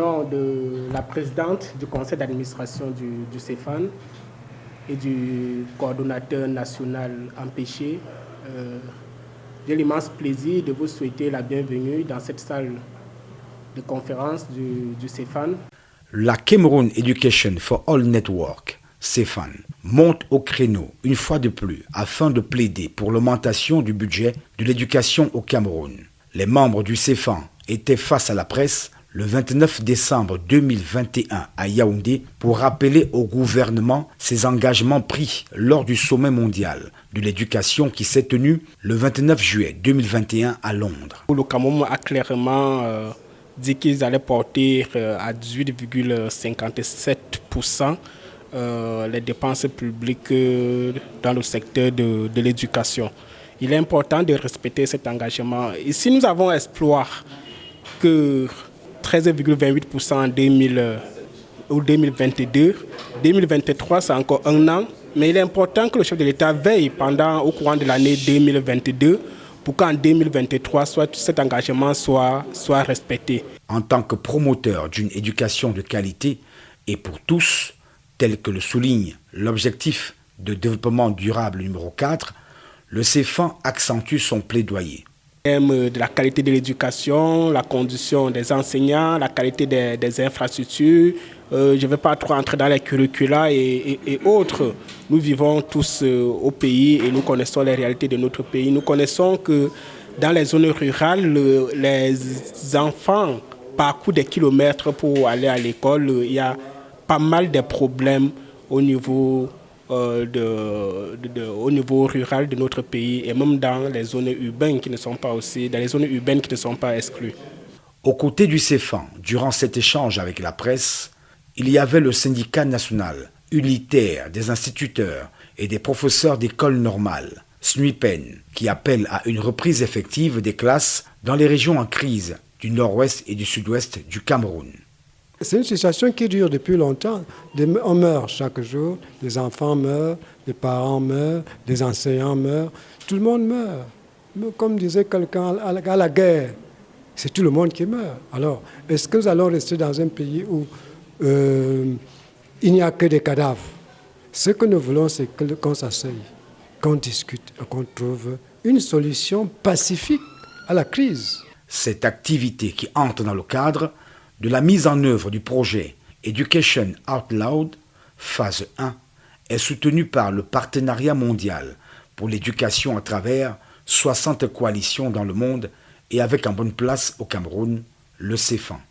nom de la présidente du conseil d'administration du CEFAN et du coordonnateur national empêché, j'ai l'immense plaisir de vous souhaiter la bienvenue dans cette salle de conférence du CEFAN. La Cameroon Education for All Network, CEFAN, monte au créneau une fois de plus afin de plaider pour l'augmentation du budget de l'éducation au Cameroun. Les membres du CEFAN étaient face à la presse le 29 décembre 2021 à Yaoundé pour rappeler au gouvernement ses engagements pris lors du sommet mondial de l'éducation qui s'est tenu le 29 juillet 2021 à Londres. Le Cameroun a clairement dit qu'ils allaient porter à 18,57% les dépenses publiques dans le secteur de l'éducation. Il est important de respecter cet engagement. Ici, nous avons espoir que 13,28% en 2022, 2023, c'est encore un an, mais il est important que le chef de l'État veille au courant de l'année 2022 pour qu'en 2023, cet engagement soit respecté. En tant que promoteur d'une éducation de qualité et pour tous, tel que le souligne l'objectif de développement durable numéro 4, le CEFAN accentue son plaidoyer. De la qualité de l'éducation, la condition des enseignants, la qualité des infrastructures. Je ne vais pas trop entrer dans les curricula et autres. Nous vivons tous au pays et nous connaissons les réalités de notre pays. Nous connaissons que dans les zones rurales, les enfants parcourent des kilomètres pour aller à l'école. Il y a pas mal de problèmes au niveau rural de notre pays et même dans les zones urbaines qui ne sont pas exclues. Aux côtés du CEFAN, durant cet échange avec la presse, il y avait le syndicat national unitaire des instituteurs et des professeurs d'école normale, SNUIPEN, qui appelle à une reprise effective des classes dans les régions en crise du nord-ouest et du sud-ouest du Cameroun. C'est une situation qui dure depuis longtemps. On meurt chaque jour, les enfants meurent, les parents meurent, les enseignants meurent, tout le monde meurt. Comme disait quelqu'un à la guerre, c'est tout le monde qui meurt. Alors, est-ce que nous allons rester dans un pays où il n'y a que des cadavres? Ce que nous voulons, c'est qu'on s'asseye, qu'on discute et qu'on trouve une solution pacifique à la crise. Cette activité qui entre dans le cadre de la mise en œuvre du projet Education Out Loud, phase 1, est soutenue par le Partenariat mondial pour l'éducation à travers 60 coalitions dans le monde et avec en bonne place au Cameroun, le CEFAN.